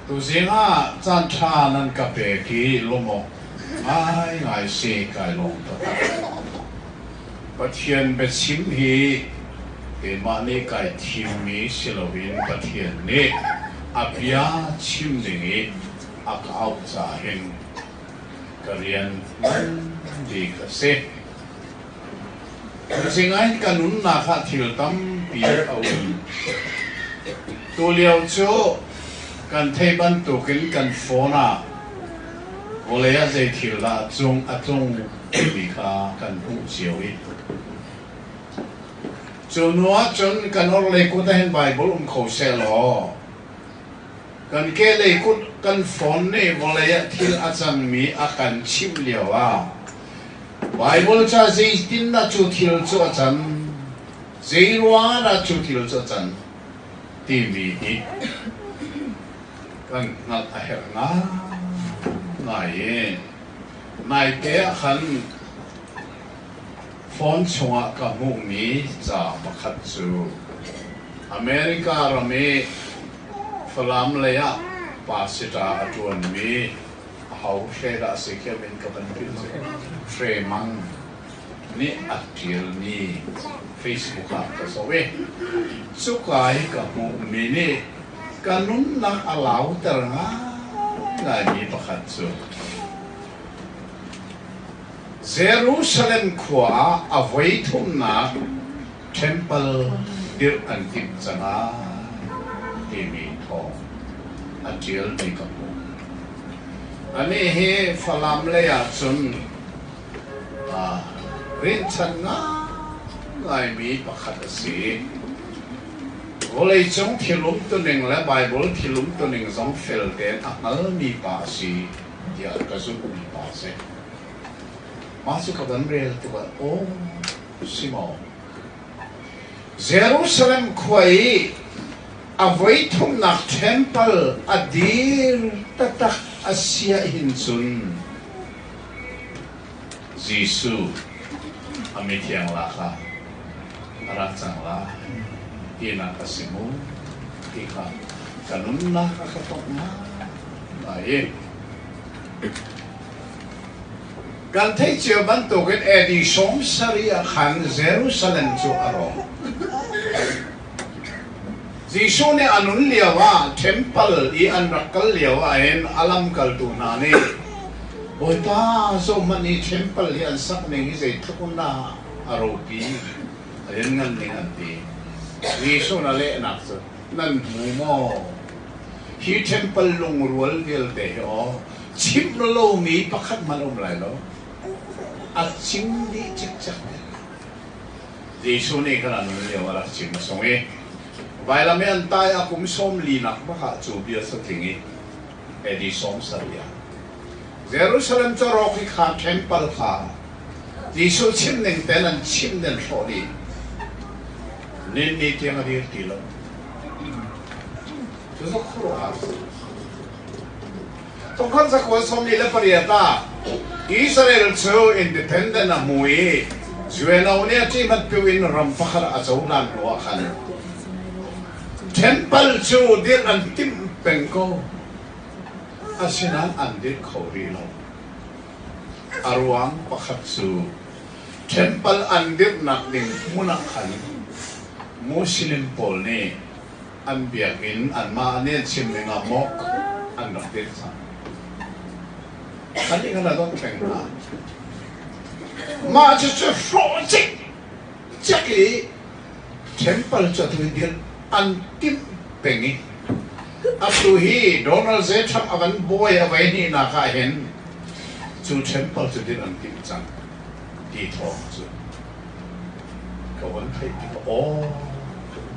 tu zinga chan tha nan ka pe ki lomo ngai se kai long ta pathian be sim hi e ma ne kai thim mi silovin pathian ne apia chim dingi akau cha hen karian di ka se zingai kanun na kha thil tam pi au tu liao cho kan thei ban tu kin kan phona ole ya zai thil la chung bi kha kan hu chiao i chu nuwa chon kan or le ku ta hen bible kho se lo kan ke le ku kan phone ne ole ya thil a chan mi a kan chim liao a bible cha zai tin na chu thil chu a chan zai wa na chu thil chu chan ti mi hi kan ngat a her na nai ke khan phone chunga ka mu mi cha pakhat chu America rame falam le ya pasita atun mi how sheda se ke ben ka ban pil se fremang ni atil ni Facebook ka so we chu kai ka mu mi ni kanun na alaw ter nga ngai pakhat chu Jerusalem khwa avai thum na temple dir antim changa timi tho atil ni ka mu ani he falam le ya chun rin changa ngai mi pakhat si olei chong thilum tu ning la bible thilum tu ning zong fel ten amal mi pa si dia ka su mi pa se masuk ke dalam real tu kan oh simo Jerusalem kuai avai thum nak temple adir tatak Asia hinsun Jisu amit yang laka racang lah ina kasimu ika kanun na kakatokna baik kan thei chiao ban to ken edi som saria khan Jerusalem chu aro Jisu ne anun liawa temple I an rakal liawa en alam kal tu na ne boita so mani temple hi an sak ne hi zai thukuna aro pi ayen ngan ni anti Jisu na le nak so nan mu mo hi temple lung rual vel te ho chim lo mi pakhat malom lai lo at chim di chik chak Jisu ne kana no le wala chim song e vai la me antai akum som li nak ba kha chu bia sa thingi edi som saria Jerusalem cho ro ki kha temple kha Jisu chim ning ten an chim den tholi nen ni tiang adi ti lo chu so khro ha tong khan sa ko som ni le pariata Israel chu independent na mui juena unia ti mat piwin ram pakhara achaulan ro khan temple chu dir an tim pengko asinan an dir khori lo arwang pakhat chu temple an dir nak ding muna khan Muslim pol ni an biakin an ma ne chimlinga mok an nak dir sa kani kana don pengna ma chu chu project chaki temple chu tu dir an tim pengi atu hi Donald J Trump avan boy avai ni na ka hen chu temple chu dir an tim chang ti tho chu ka wan thai ti o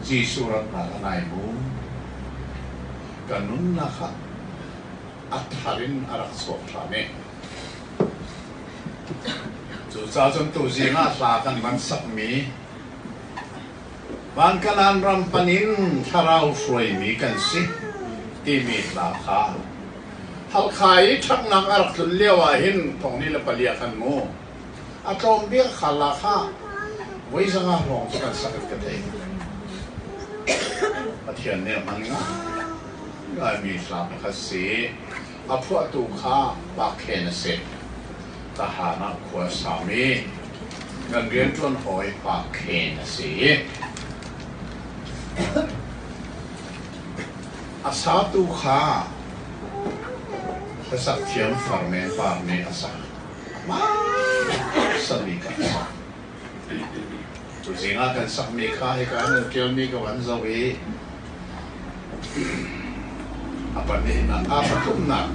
Jisu ran na nai mu kanun na kha atharin arak so thane chu cha chon tu zinga sa kan man sak mi ban kanan ram panin tharau froi mi kan si ti mi la kha hal khai thak nak arak tul lewa hin thong ni la palia kan mo atom bi khala kha voi zanga rong kan sak ka thei pathian ne manga ai mi lam khasi aphu tu kha ba khen se ta hana khwa sami ngan rian chuan hoi ba khen se asa tu kha asa thiam farmen par ne asa ma sami ka tu zinga kan sak mi kha he ka no kel mi ka wan zo we apa ni na apa tum na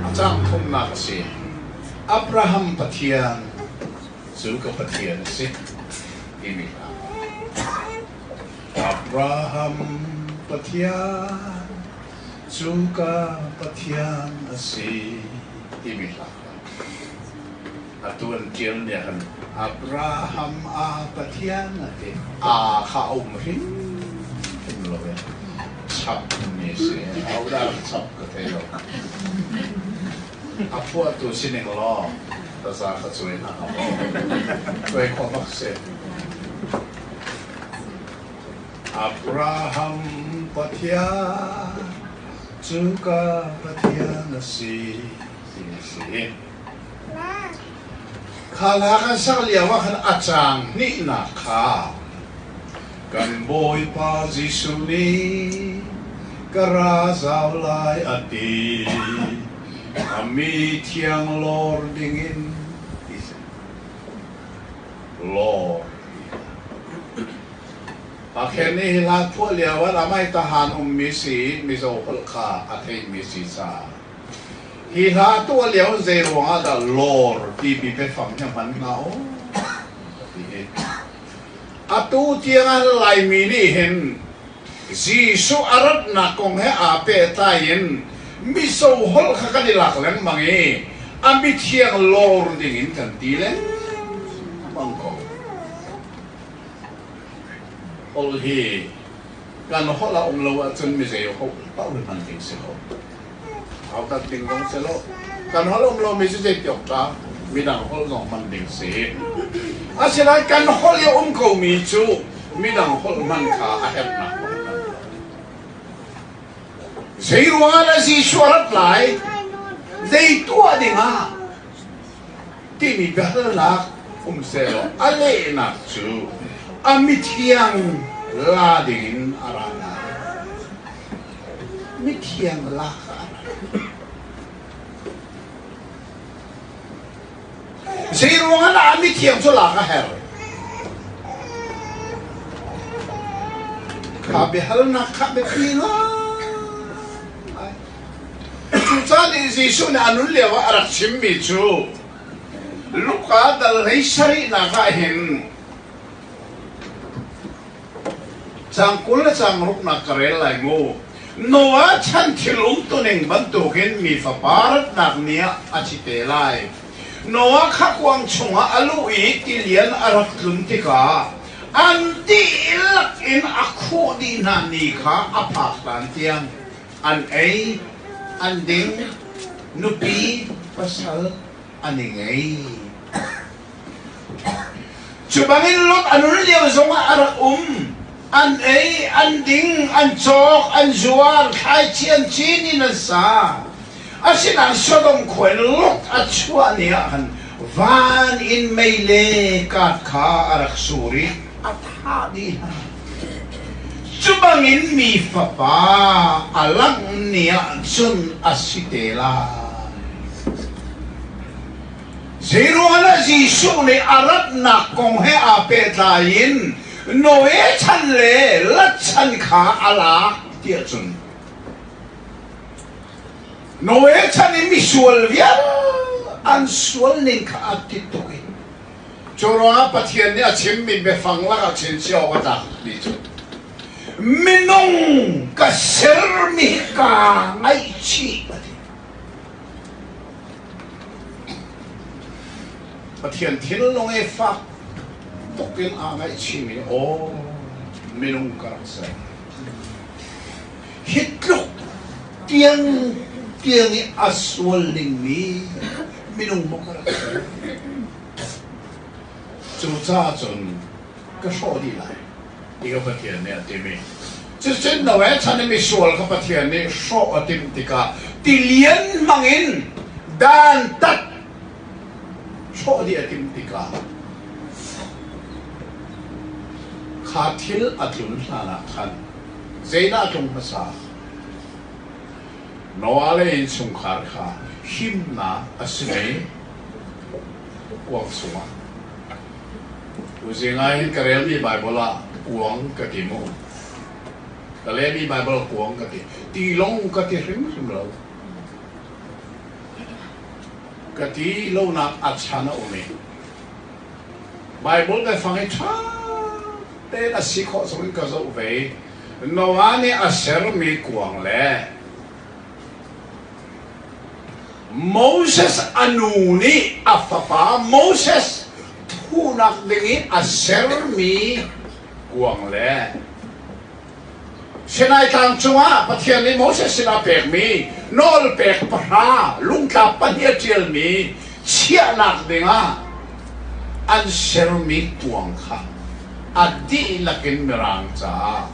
achang tum na kasi Abraham pathian zu ka pathian si ini Abraham pathian zu ka pathian si ini atuan kiel dia kan Abraham pathian ate kha umrin lo ya chap ni se au da chap ka te lo apu tu sineng lo ta sa ka chui na ho chui ko mak se Abraham pathian zu ka pathian si khala kan sa liawa kan achang ni na kha kan boy pa Jisu ni karazaw lai ati kami tiang Lord dingin Lord akhirnya hilat po liawa ramai tahan misi miso hulka atin misi sa hilat po liawa zero ada Lord di bibe fam nyaman ngao atu tiangan lai mini hen Jisu arat na kong he ape tayin miso hol kakadilak lang mangi ambi tiang lor dingin kantilen mangko olhi kan hola lawa chun mi se ho pa ul man ting se ho au ta ting gong se lo kan hola lawa mi se tiok ta mi dang hol gong man ting se asila kan hol yo ko mi chu mi dang hol man kha a hep na Zai ruang la si suarat lai zai tua dinga ti mi berlak selo ale na chu amitiang la dingin arana mitiang la zai ruang la amitiang chu la ka her ka be hal na ka be pila Tuhan Yesus na anun lewa arak simmi chu luka dal reisari na kahin cangkul cangruk na karelai mo Noa chan tilung tuning bantukin mi faparat nak niya achitelai Noa kakwang chunga alui tilian arak luntika anti ilak in aku di nanika apak lantiang an ay anding nupi pasal aningay Subangin lot ano liyaw zonga arak an ay anding an chok an juar kai chian chini na sa asin ang sodom kwen lot at chua niya kan van in meile kat ka arak suri at hadi Subangin mi papa alang niya sun asitela Zero ala Jisu ni arat na kong he ape tayin Noe chan le lat chan ka ala tia chun Noe chan ni misual vial an sual ning ka atitukin Choro nga patiyan ni achim min befang la ka chen siya wata di chun Minong kasermi ka ngay chi Patiyan tinulong e fak tokin angay chi mi minong karaksa hitlok tiang ni aswal ning mi minong mo karaksa Chucha chun ka shodi lai Iga patiyan niya timi Chen no eh chan mi sual ka pathian ni so atim tika tilian mangin dan tat so di atim tika khathil atlun sana khan zaina tung masa noale in sungkhar kha himna asme kwang sunga uzingai karel mi bible kwang katimo kalian ni Bible kuang kati, tilong kati rim lo, kati lo nak atsana umi. Bible dah fangai cha, te nasi kau sungin kasau uve, nawani aser mi kuang le. Moses anuni afapa Moses tunak dengi aser mi kuang le. Sinai tang chunga pathian ni Moses sina pek mi nol pek pra lungka pania tiel mi chia nak denga an ser mi tuang kha adi lakin merang cha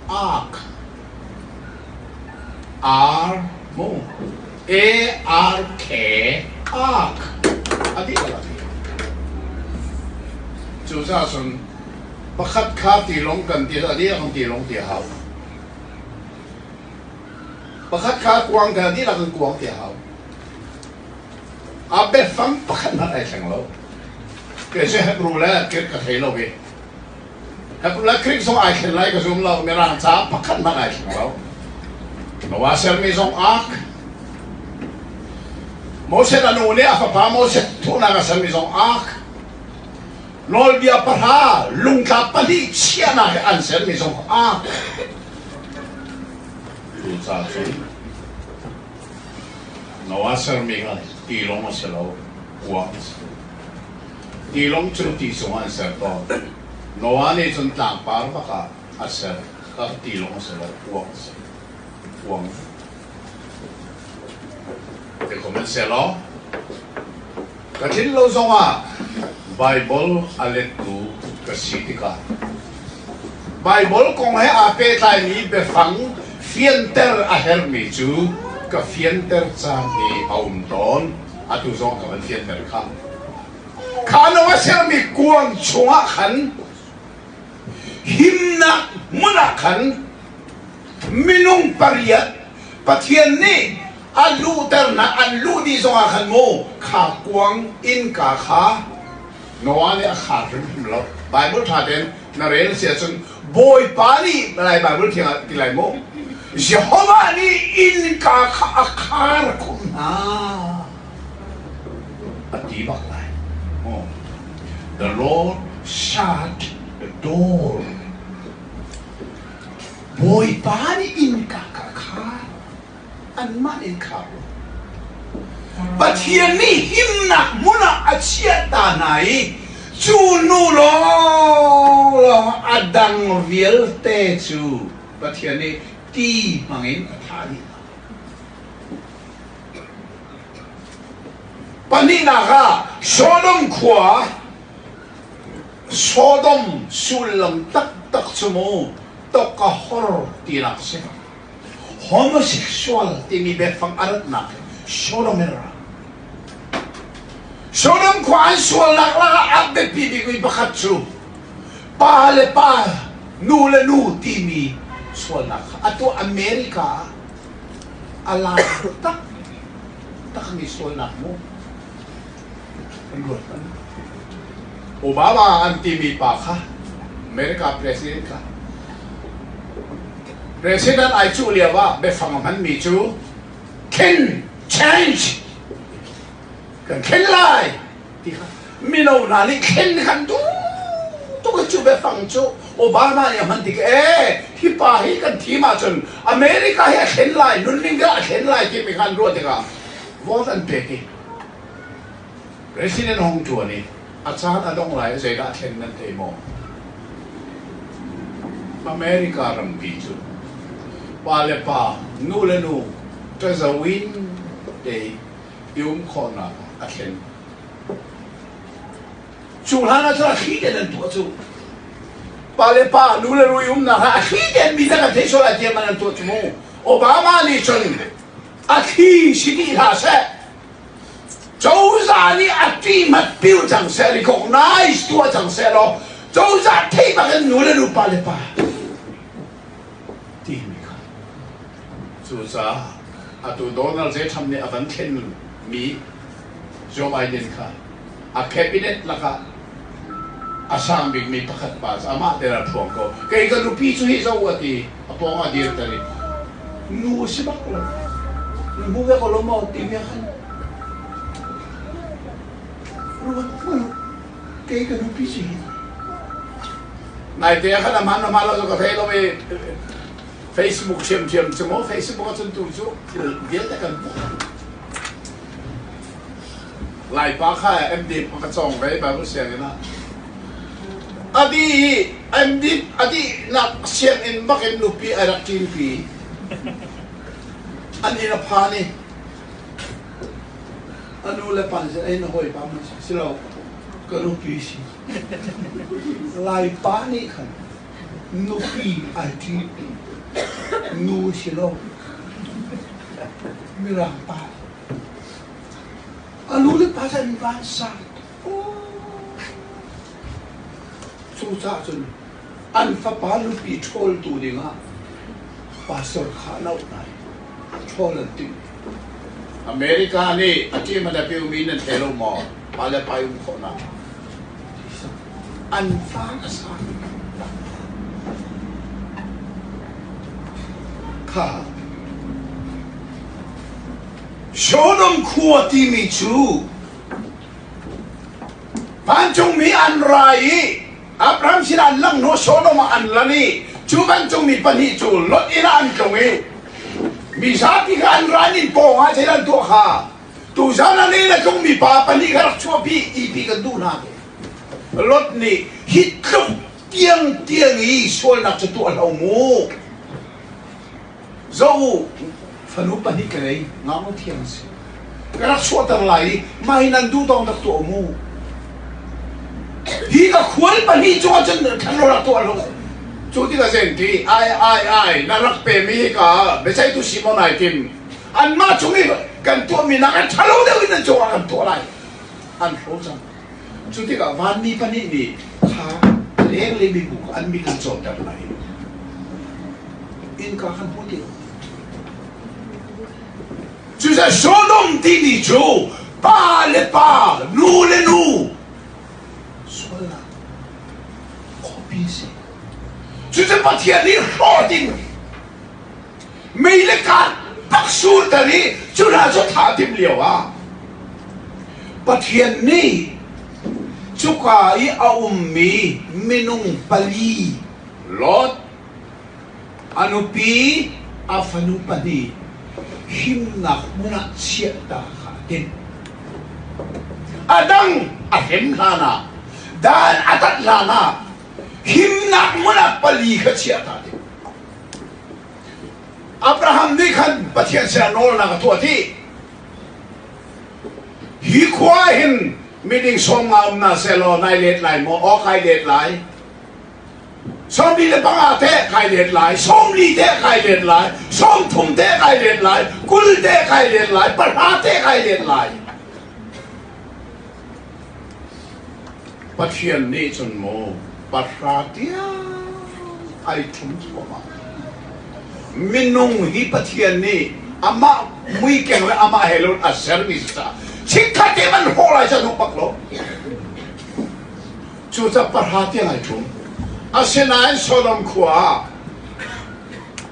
ak r mo ARK ak adi lakin chu sa sun pakhat kha ti long kan ti adi ang ti long ti hau pakhat kha kuang ka di la kan kuang ti hau abe fam pakhat na ai sang lo ke se hebru la ke ka thei lo ge hebru la krik song ai khen lai ka zum lo me ran cha pakhat na ai sang lo no wa ser mi song ak mo se na no ne afa pa mo se tu na ka ser mi song ak nol dia parha lung ka pali chia na an ser mi song ak tu sa so no aser mi ga ti long se lo wa ti long chu ti so an ser to no ani chun tang par ba ka aser ka ti long se lo wa te komen se lo ka tin lo so wa Bible alet tu ka sitika Bible kong he ape tai ni be fang fienter a her mi chu ka fienter cha ni aum ton atu zong ka fienter kha khano wa ser mi kuang chunga khan himna muna khan minung pariat pathian ni alu terna alu di zong khan mo kha kuang in ka kha no ani a kha rim lo Bible tha den na rel sia chun boy pani lai Bible thia ti lai mo Jehovah ni in ka akar ko na ati baklay oh the Lord shut the door boy pani in ka akar an man in ka but here ni himna muna achia tanai chunu lo adang viel te chu but here ni ti mangin athani panina ga Sodom khwa Sodom sulam tak tak sumo to ka hor ti nak se homosexual ti mi bet fang arat na Sodom era Sodom khwa sual nak la abbe pi bi ko bakatsu pa le pa nu le nu ti mi sual nak ato Amerika ala tak mi sual nak mo Obama anti mi pa ka Amerika president ka president ai chu lia ba be fang man mi chu can change kan ken lai ti ka mi no na ni ken kan tu ka chu be fang chu Obama ya man dik hi pa hi kan thi ma chun America hi khen lai nun ning ga khen lai ki mi kan ro te ga vote an pe ki president hong chu ni a chan a dong lai ze ga khen nan te mo America ram pi chu pa le pa nu le nu there's a win day yum khona a khen chu hana cha khi de nan tu chu pale pa nula ruyum na ha hiden bisa ka teso la dia manan tu mo Obama ni chun akhi sidi ha se châu gia ni ati mat piu chang se recognize tua chang se lo châu gia thei ba kan nula ru pale pa ti mi ka châu gia atu Donald J tham ne avan khen mi Joe Biden ka a cabinet la ka asang big mi pakat pas ama tera thuang ko kay ka lupi chu hi zawati apong adir tari nu sibak lo nu ga ko lo mo timya kan ruwa ko kay ka lupi chu hi nai te ka na man ma lo ka fe lo me Facebook chem mo Facebook chun tu chu dia ta kan lai pa kha MD pa ka chong vai ba ko sia na adi nak siang in bakin lupi arak timpi ani na pani anu le pan ay na hoy pa mas silo ka lupi si lai pani kan lupi ay timpi nu silo mirang pa anu le pa sa bansa chu cha chun an fa pa lu pi chol tu dinga pastor khanau nai chol ti America ni ati ma da piu min an hello mo pa le pa yung ko na an fa na sa ka Sodom kuwa ti mi chu Panchong mi an rai Abraham sila lang no Sodom an lani Chuban chong mi pani chu Lot ina an chong Mi sati ka an ranin po nga sila to ha Tu sana nila chong mi pa pani ka chua pi ipi ka du na Lot ni hitlok tiang i sol nak tu alaw mo Zau Fanu pani ka rin nga mo tiang si Karak chua tang lai May nandu tong nak tu mo Hi ka khual pani chua chan thano rak tu alaw Chuti ka senti ai narakpe mi ka Besay tu Simon ay tim An ma chungi kan tu mi nakan chalo daw ina chua kan tu alay An rosan Chuti ka van mi pani ni Ka Leng le mi buk an mi kan chot tar lai In ka kan puti Chusa Sodom ti ni chu Pa le pa Nu le nu Sola Kopi si Chusa patia ni rodin May le ka Paksur tani Chuna so tatim liyaw ha Patia ni Chuka i aummi Minung pali Lot Anupi Afanu pani Himnak muna siya takatin Adang ahim lana Dan atat lana Himnak muna palikat siya takatin Abraham ni kan Batiyan siya nol na katuati Hikwahin Meaning song na selo na let lai mo O kay let lai Som li le pangate kay let lai Som li te kay let lai Som tum te kay let lai Kul te kay let lai Parhate kay let lai Patiyan ni chun mo Parhatiya Ay tum ko ma Minung hi patiyan ni Ama mui keng le ama helon a service ta Chikate man holay sa nupaklo Chusa parhatiya ay tum Asinain Sodom kuwa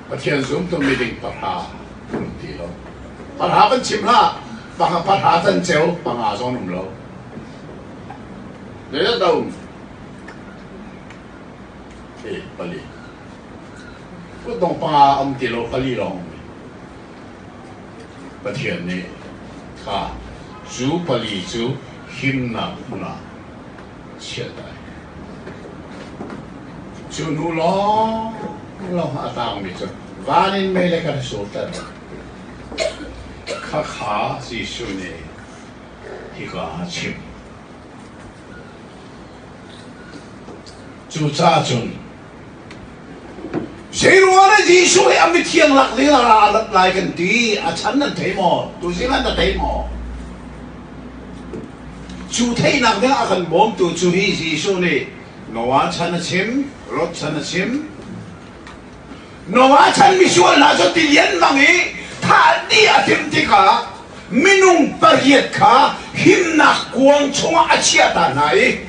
Patiyan zoom tumiding parha Tilo Parhaban chimla Baka parhatan chew Pangason umlo Daya daw Pali Kutong pangaam tilo Pali long Patiyan ni Ka Zu pali zu Himna muna Siya tayo Chunu long atang mi chun vanin me le ka resulta kha si shune hi ka chim chu cha chun Seruana Jisu amit thiang lak ding ara alat lai kan ti a chan nan thei mo tu singan ta thei mo chu thei nak ding a kan bom tu chu hi Jisu ni Noah chan chim Lot chan chim Noah chan mi sual na cho ti lian mangi tha di a tim ti ka minung pariet ka him nak kuang chunga a chia ta nai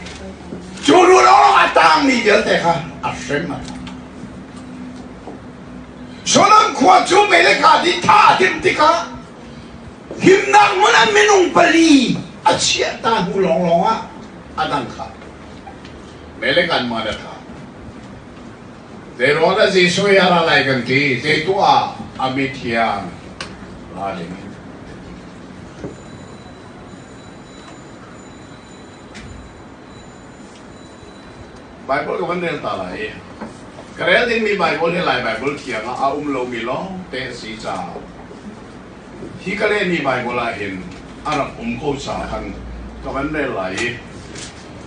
chu lu lo a tang ni del te ka a frem ma Solang kuat tu mereka di tadim tika himnak mana minung beli aciat tahu long-longa adang ka melekan mana ka deroda Yesus yara lai ganti itu amit yang lain Bible ko bandel talai Kaya din mi Bible hilai Bible tiang a lo mi lo te si cha. Hi kale mi Bible la hin arap ko sa kan kawan de lai.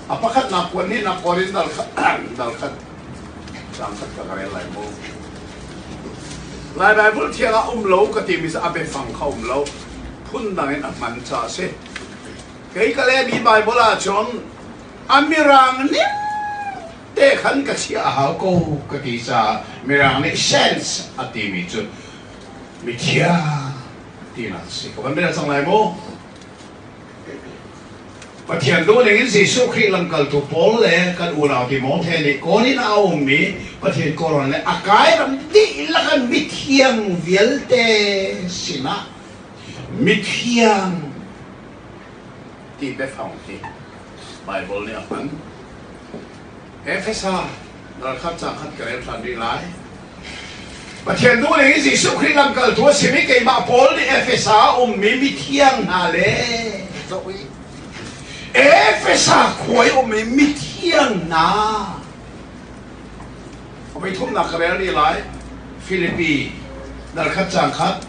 Apakat na kuan ni na korin dal kat sang kat kare lai mo. Lai Bible tiang a lo ka ti mi sa abe fang khau lo phun dang en man cha se. Kay kale mi Bible la chon amirang ni te kan ka siya hao ko ka kisa mirang ni sense at mi chu mi tia ti na si ko ban sang lai mo pathian do lengin si su khri lam kal tu pol le kan u na ti mo the ni ko ni na ong mi pathian ko ron le akai ram di la kan mi thiang vial te sina mi thiang ti be faung ti Bible ni apan Efesa dal khat cha khat kare than ri lai pathian du le ji su khri lam kal tu simi ke ma pol ni Efesa mi thiang na le zoi Efesa khoi mi thiang na obai thum na kare ri lai Philippi dal khat cha khat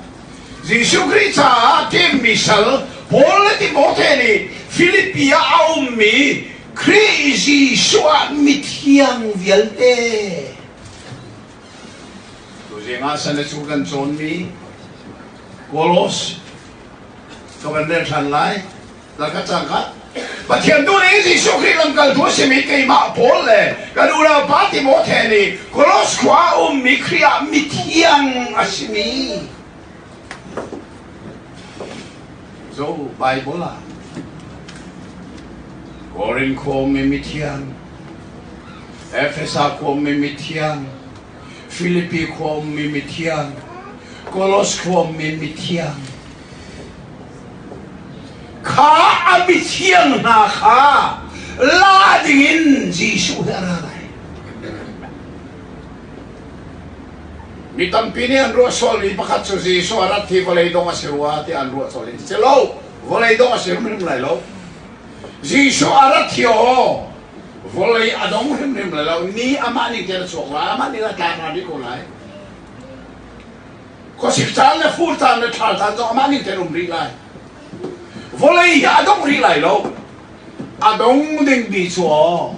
ji su khri cha tim misal pol ti mo the ni Philippia mi Crazy suat mithiang vialte. Tu jenga sana sukan John mi Kolos kawander than lai lakat sangkat pathian tu ni si sukri lam kal tu simi kai ma pol le kadura pati mo the ni Kolos kwa mi kriya mithiang asimi so Bible la Korin ko mithiang Efesa ko mithiang Philippi ko mithiang Kolos ko mithiang Ka amithiang na ka la dingin Jisu daray Mitampini ang ruasol ipakat sa Jisu arat ti volay dong asirwa ti ang ruasol Silo volay dong asirwa minum laylo Jisu arat yo volay adong him lalaw ni amani ter sokwa amani la tana di kulay ko siktal na furtan na thaltan to amani ter umrilay volay adong rilay lo adong ding di so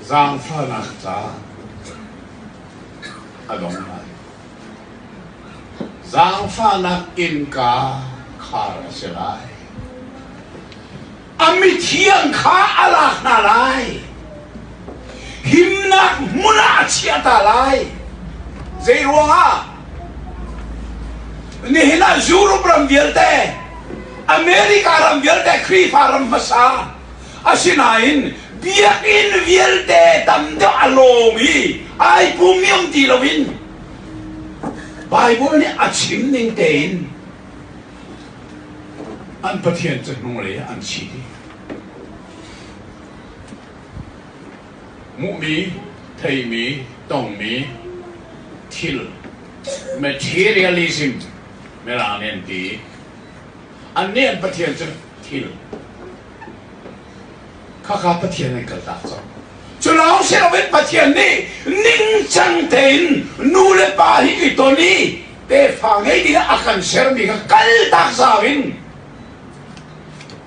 zang fa na ta adong lai zang fa na in ka khar selai Amithiang ka alak na lai himnak muna siata lai zairuanga nihina Europe ram vialte America ram vialte kri faram masa asinain biakin vialte tamdo alomi ai pumium tilawin Bible ni achim ning tein an pathian chen nung le an chi mu mi thei mi tong mi thil materialism mera nen ti an ne an pathian chen thil kha pathian ne kal ta cho cho lao se vet pathian ni ning chang ten nu le pa hi ki to ni te fa ngai di akan ser mi ka kal ta sa win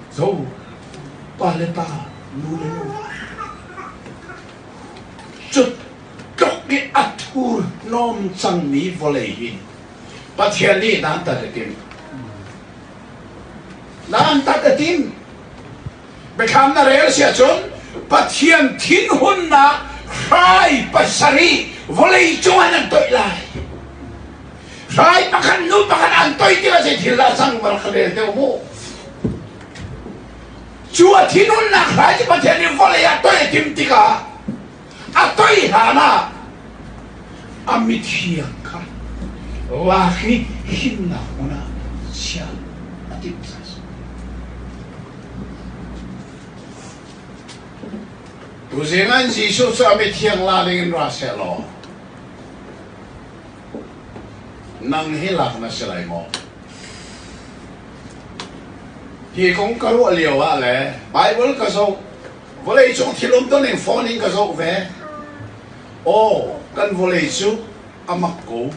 so pa le pa nu le chut cái atur nom chang mi volei hi pathian ni nan ta tim nan ta tim be kham na rel sia chon pathian thin hun na hai pasari volei chuan an toi lai hai pakhan nu pakhan an toi ti la se thila sang mar khale te mo chua thin hun na hai pathian ni volei a toi tim ti ka a toi ha na amithiang ka wahi hinna una sia atim sa tu zengan jisu sa amithiang la ding ra se lo nang hilak na silai mo hi kong karu liao wa le bible ka so volei chong thilom to ning phone ning ka so ve o kan volei chu amak ko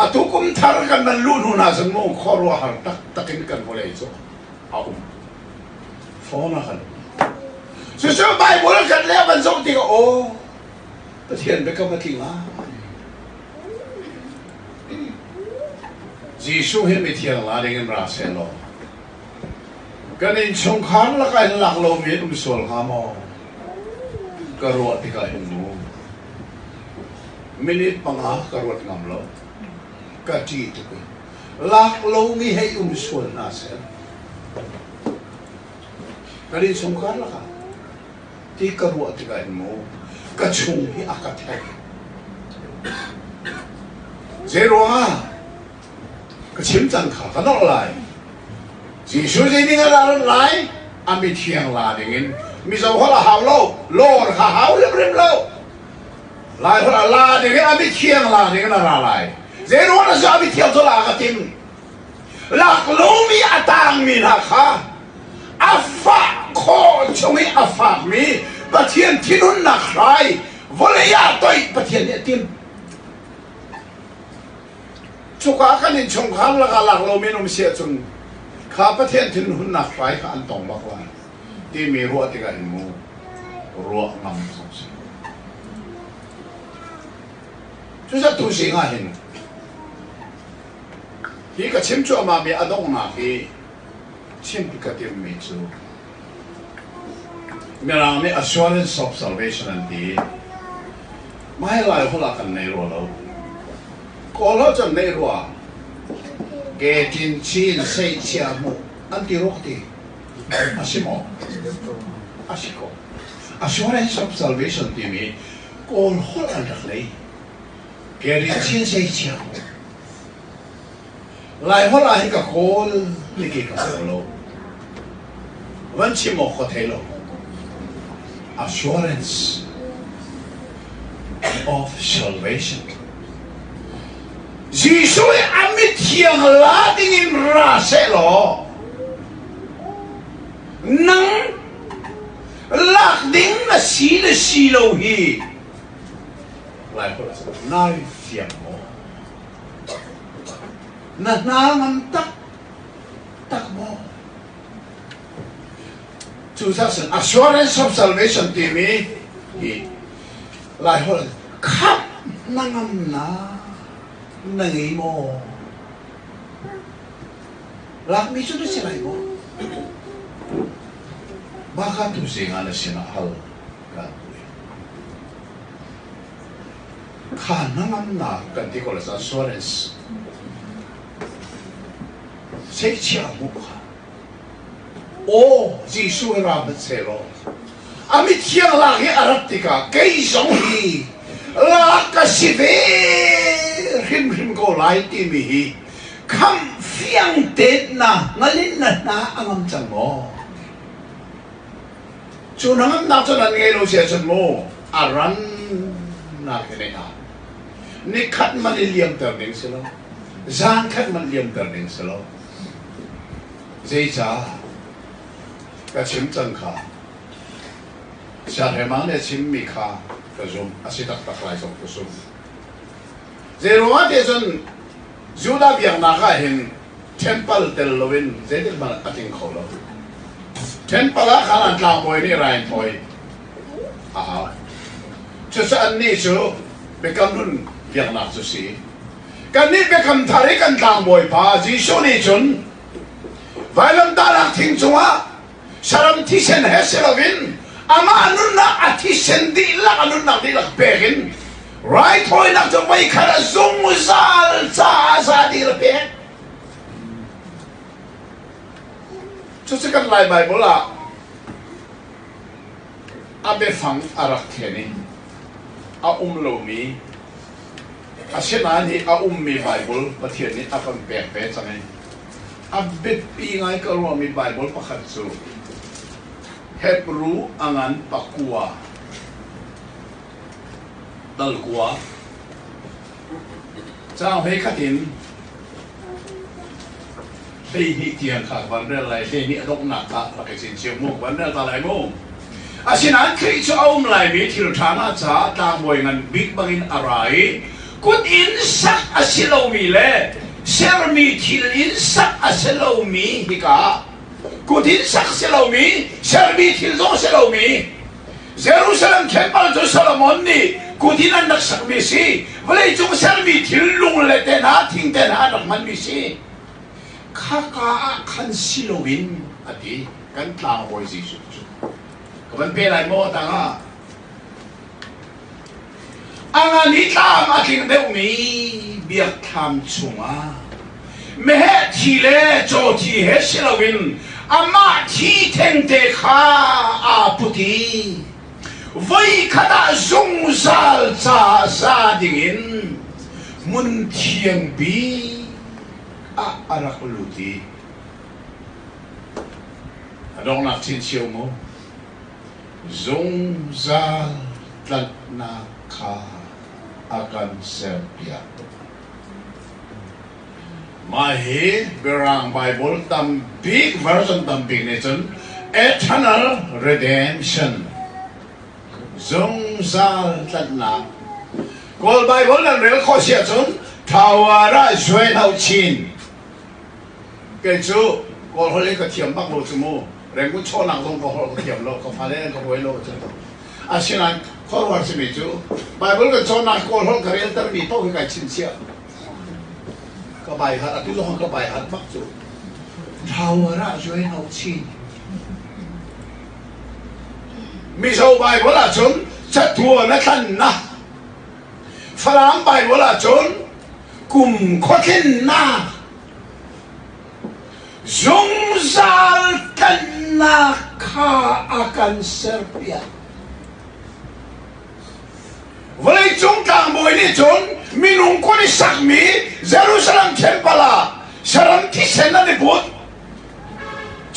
atukum thar kan nan lu nu na sang mo khoro har tak takin kan volei chu au phone han so bible kan le ban so ti o pathian be ka ma ki nga Jisu hi mi thiang la ding ra se lo kan in chong khan la kai lak lo mi sol ha mo karuat ti ka hindu minute panga karuat ngam lo ka ti tu lak lo mi hei sol na se kan in chong khan la ka ti karuat ti ka hindu ka chung hi akat hai zero a cái chiếm chân khả nó lại chỉ số gì đi ra lại anh bị thiêng là để nghe mi sao họ là hào lâu lo là hào lắm lắm lâu lại họ là để nghe anh bị thiêng là để nghe nó ra lại dễ nó là sao bị thiêng cho là cái tim là lâu mi atang mi na kha afa khó chung mi afa mi bắt thiêng thiên nun na khai vô lẽ ya tôi bắt thiêng để tim chuka kan in chong kham la lak lo mi nom sia chung kha pathian thin hun na fai kha an tong bak la ti mi ro ti ga in mu ro ngam song si chu sa tu si nga hin hi ka chim chu ma mi adong na ki chim pi ka ti mi chu mi ra mi assurance of salvation and di mai lai ho la kan nei ro lo có lo chân này rồi, cái tin chín xây chia mu, anh đi rồi đi, asimo, asiko, assurance of salvation thì mi, có lo ăn được lấy, cái tin chín xây chia mu, lại ho lại cái có lý cái lo, vẫn chỉ một có thể lo, assurance of salvation. Jisu amit thiang la ding in ra se lo nang lak ding na si lo hi lai ko nai thiang mo na ngam tak mo chu sa sen assurance of salvation ti mi hi lai ho khap na ngam na nangay mo lak mi sunod sila mo baka tusi nga na sinahal gagawin kanangam na ganti ko las assurance sekcha mo ka o Jisu rabat selo amit siyang laki aratika kay songhi lakasive rim ko lai ti mi hi kham phiang te na ngalin na angam chang mo chu nangam na cho nan nge lo sia chen mo aran na ke ne ha ni khat man liam ter ding selo zan khat man liam ter ding selo zai cha ka chim chang kha sa he mang ne chim mi kha ka zum asitak tak lai sok ko sum zero ate zon juda biang na ka hin temple tel lovin zedil man ating kholo temple a khalan tla moi ni rain poi a chu sa ni chu bekam nun biak nak chu si kan ni bekam thari kan tang boy pa ji shu ni chun vailam darak thing chunga saram thi sen heselovin ama nun na athi sen di la anun na di la pekin right hoi nak chu bai khara zung zal cha sa di la pe chu se kan lai bible la abe phang arak theni a lo mi a sena ni a mi bible pathian ni a kan pe pe changai a bit pi ngai ka ro mi bible pakhat chu Hebrew angan pakua dalkua chang hei khatin hei hi tiang kha ban re lai hei ni adok na ka la ke sin chiu mu ban re ta lai mu asinan khri chu lai mi thil thana cha tang moi ngan big bangin arai kut in sak asilo mi le ser mi thil in sak asilo mi hi ka kut in sak asilo mi ser mi thil zo asilo mi Jerusalem temple to Solomon ni kut in an nak sak mi si vlei chung ser mi thil lung le te na thing te na nak man mi si kha khan silowin ati kan tlang boy si su kaban pe lai mo tanga anga ni tam aking de mi biak tham chunga me he thi le cho thi he silowin ama thi theng te kha a puti voi khata zung zal cha sa dingin mun thiang bi a arak luti adong nak chin chiu mo zung zal tlat na kha akan serpia mahi berang bible tam big version tam big nation eternal redemption zung zal tlat na kol bible nan rel kho sia chun thawara zoi nau chin cái chú còn hồi lấy cái thiểm bắc lộ chú mô rèn cũng cho nặng không có hồi cái thiểm lộ có phải lên có hồi lộ chứ à xin anh khó hoàn sự mấy chú bài vốn cái cho nặng còn hồi cái real tâm bị bao cái chín xia cái bài hát tôi lo cái bài hát bắc chú thao ra rồi hậu chi mi sau bài vốn là chốn chặt thua nó thân na phá lắm bài vốn là chốn cùng khó khăn na Zung zal tanah ka akan serpia. Walai chung tang boy ni chun minung ko ni sakmi Jerusalem tempala saram ti sen na ni put.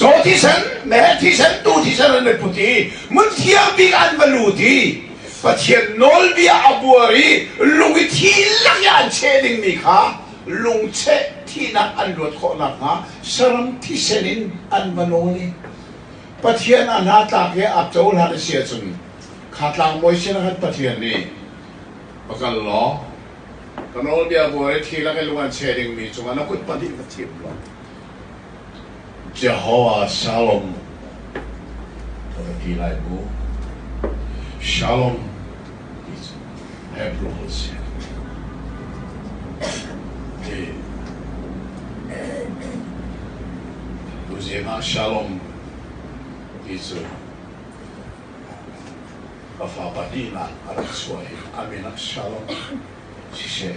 Jo ti sen, me ti sen, tu ti sen na ni puti. Mun tiang big an valuti. Pathian nol bia abuari lungi ti lang yan cheding mi ka lung che thi nak an ruột kho nak ha saram thi senin an manoli pathian an ha ta ke ap chol ha sia chun khatlang moi sin hat pathian ni bakal lo kanol bia boy thi la ke luan cheding mi chunga na kut padi ka thim lo Jehovah Shalom thi lai bu Shalom is Hebrew Uzema Shalom is Afapadina Araksway Amina Shalom Sishe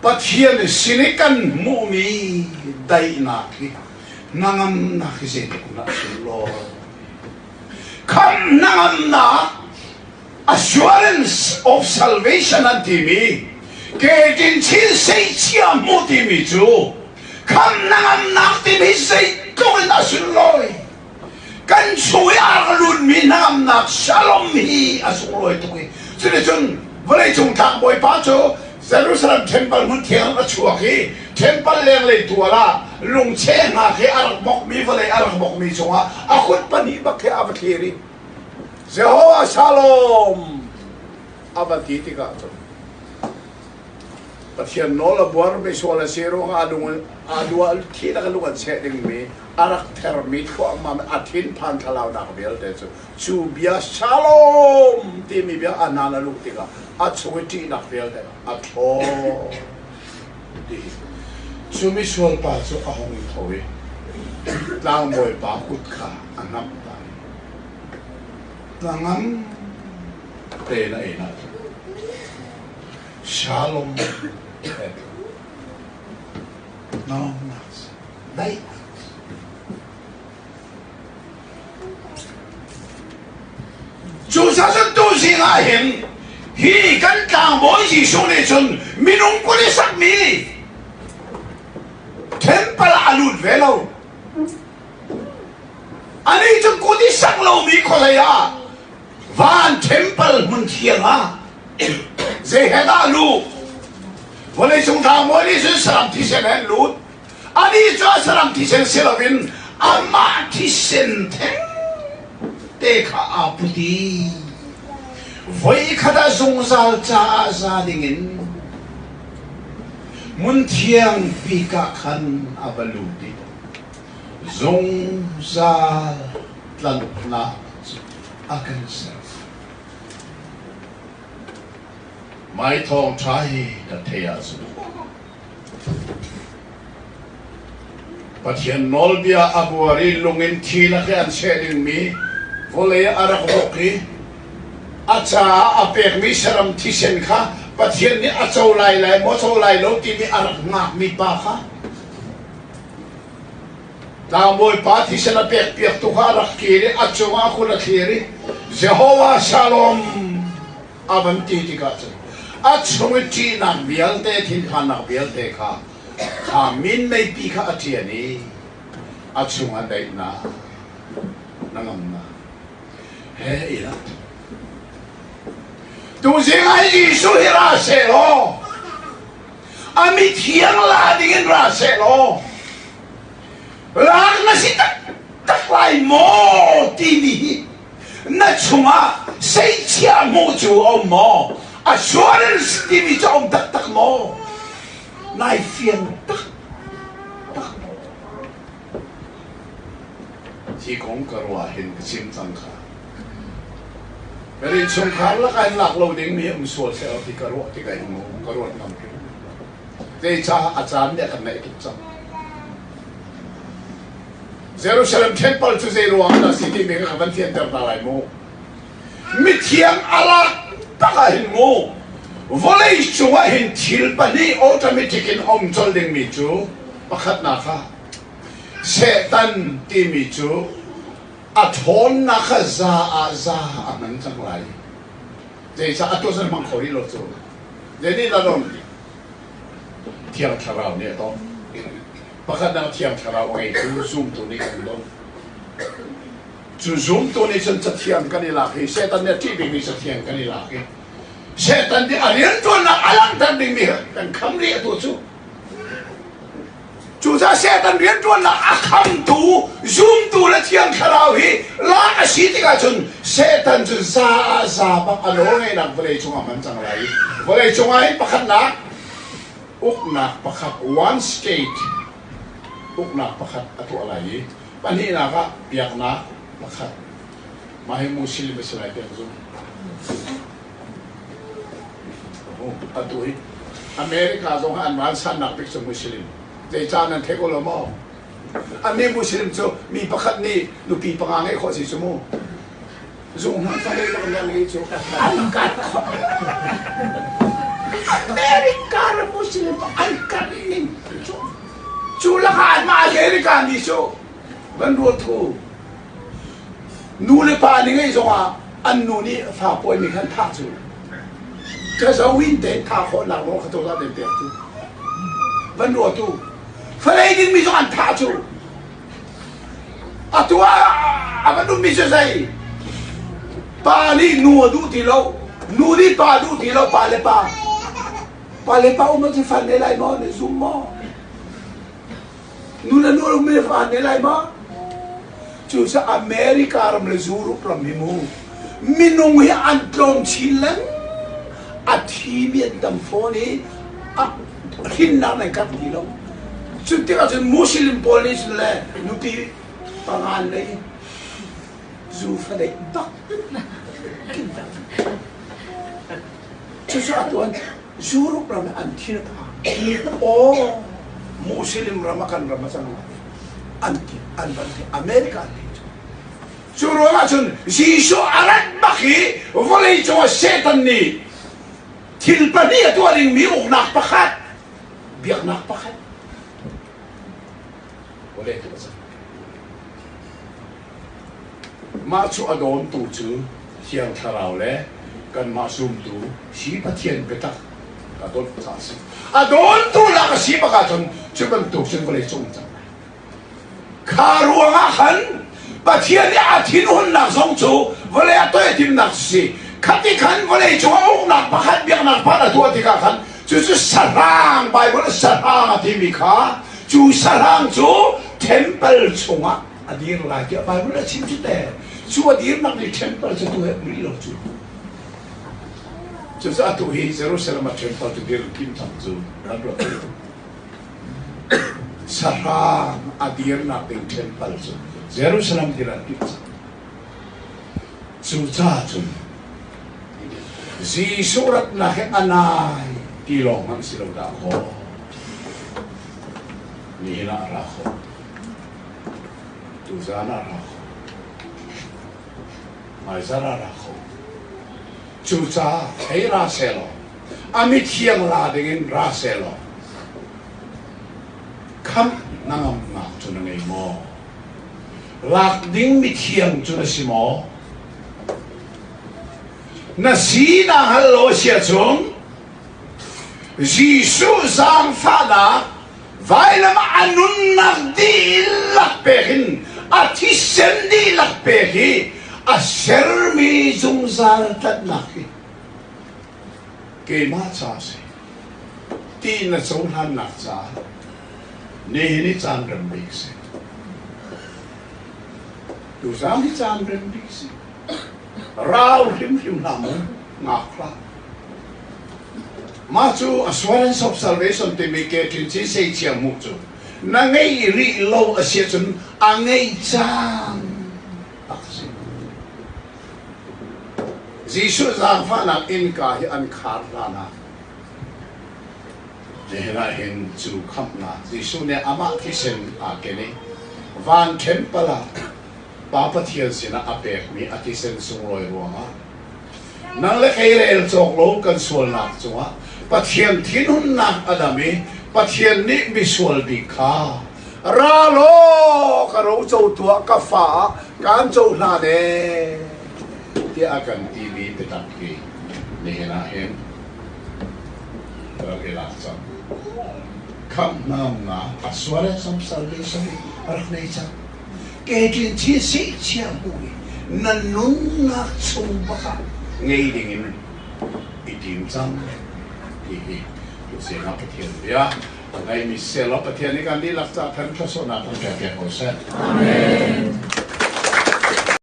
Pathian sinikan mumi dainaki nangam nakisini kuna sulo kam nangam na assurance of salvation antimi Kedin chin say chia muti mi chu kam nangam nakti mi say tungin na suloy kan suya lun mi nangam nak shalom hi asuloy tuki sini chun vlei chung thang boy pa chu Jerusalem temple mun thiang na chuaki temple leng le tuala lung che nga ke arak mok mi vlei arak mok mi chunga akut pani ba ke avathiri Jehovah Shalom abati tika Pathian nola buar be sola sero adua tina kalungan setting me arak termit ko mam atin pan talaw na kabel de su bia shalom ti mi bia anana luktika at suwiti na kabel de at ho di su mi sol pa so ahong itowe lang moy pa kut ka anam ta langam pe na ina shalom no mas dai chú sa sa tu si nga hin hi kan tang boy si so ne chun minung ko ni sak mi temple alud velo ani chu ko di sak lo mi ko la ya van temple mun thiang ha ze heda lu Boleh sungtang boleh seram tisen lut, ani cua seram tisen silavin, ama tisen teng, teka aputi, voi kada sungsal ca dingin, muntiang pikakan abaludi, sungsal lanukna akan serf. Mai thong trai da thea su Pathian nolbia abuari lungin thila ke an shedding mi vole arak boki acha apek mi saram thisen kha Pathian ni achau lai mo chau lai lo ti mi arak ngak mi pa kha ta boy pa thisen apek piak tu kha rak kire achunga khula khiri Jehovah Shalom avanti ti ka at sumiti nak bial te tin kha nak bial te kha min mai pi kha atiani at sunga dai na nangam na he ila tu zingai di suhira se lo amit hiang la dingin ra se lo lang na si tak lai mo tini na chunga sei chia mo chu o mo assurance di mi cho ông tak mo nai phiền tak mo chỉ cũng karwa hin sim tang kha Pero chung khar la kan lak lo ding mi sual se ti karwa ti kai mo karwa nam te cha achan de kan nai ki cha Jerusalem temple to Zeruanda city me ka ban thian ter ta lai mo mi thiam ala Pakahin mo, volay chunga hin til pa ni automatic in omcholding mi chu, pakat na ka. Setan ti mi chu, at hon na ka za aman changlay. Jay sa ato sa mga korilo chu. Jadi lalong tiang charaw niya to. Pakat na tiang charaw ngay chu zoom to ni kandong. Zoom to ni sa tiang kanila ki setan niya tibig ni sa tiang kanila ki setan di arian to na alang tanding mi kan kamri ato chu sa setan rian to na akam tu zoom to la tiang karaw hi la asiti ka chun setan chu sa bak alo ngay nang boleh chunga man chang lai boleh chunga hi pakat na ukna pakat one state ukna pakat ato alai pani na ka piak na Makat, mahi Muslim berserai dia tu. Oh, atui. Amerika dong an san nak pikir Muslim. Jadi jangan teko lama. Ani Muslim tu mi pakat ni lupi pengangai kau si semua. Zong nak tadi orang lagi tu. Angkat. Amerika Muslim angkat ni. Culakan ma Amerika ni so. Bandut tu. Nule pa ni ngay zonga an nuni fa poi mi kan ta chu ka zo win den ta kho la mo khato la den te tu van ro tu fa lai din mi zo an ta chu atua aban du mi zo sai pa ni nu du ti lo nu di pa du ti lo pa le pa o mo ti fa ne lai mo ne zum mo nu la nu me fa ne lai mo Chu sa Amerika ram le zuru plam himu minung hi antlom chilang at himian dam phone hin na này cắt đi đâu chút tiếc là Muslim police là nụ pi pangan đấy dù phải đấy bắc chứ sao tuan dù lúc làm ăn thiên thà ô Muslim ramakan ramasan anti Amerika dù lúc là chun Jesus arat baki volei cho setan ni tilpani tuan yang miuk nak pakat biak nak pakat boleh tu pasal masuk adon tu tu siang tarau le kan masuk tu si patien betak adon pasal adon tu lah kasi pakatun cuman tu sen boleh cungcang karuang akan patien ni atin hun nak song tu boleh atoi tim nak si katikan boleh cuma nak pakat biak nak pakat tu atikakan就是sarang Bible sarang atimika 주 사랑 주 템플 총아 아디르 라게 바이블에 침주대 주가 디르나리 템플 저도 해 우리로 주 저서 아토 히 제루살렘 템플 주 디르 김창주 나로 사랑 아디르나 템플 주 제루살렘 디르 김창 주자 주 지수rat na he anay tilong ang silawda ko Nihina araho, Tuzana araho, Maizara araho, Chuza hey raselo, Amit hiyang ladingin raselo, Kam nangam na tunangay mo, Lakding mit hiyang tunasimo, Nasina halo siya chung, Jesus ang fada, Weil anun nagdi lakpehin atisen di lakpehi aser mi zungzal tat naki ke ma cha se ti na zong han nak cha ne ni chan ram bik se tu sam ni chan ram bik se rau him nam ngakla Machu assurance of salvation te me ke tin chi sei chiang mu chu na ngai ri lo a sia chun a ngai chang aksi Jesus ang fa na in ka hi an khar na na je na hin chu kham na Jesus ne ama kisen a ke ne van tempala pa pathian sina ape mi atisen sung loi ruanga nang le kai le chok lo kan sual na chuwa Pathian tinun nak adami, pathian ni visual di ka. Ralo karo châu tua kafa, kan châu na de. Dia akan TV petaki ni na hen. Bagi laksan. Kam nam na aswara sam salvation arak nei cha. Kejin chi si chia mui nanun nak chung baka ngei dingin itim chang. Itu siapa pathian dia, ngai misal pathian ni kan di laksa kan kasona kan kaya koset. Amen.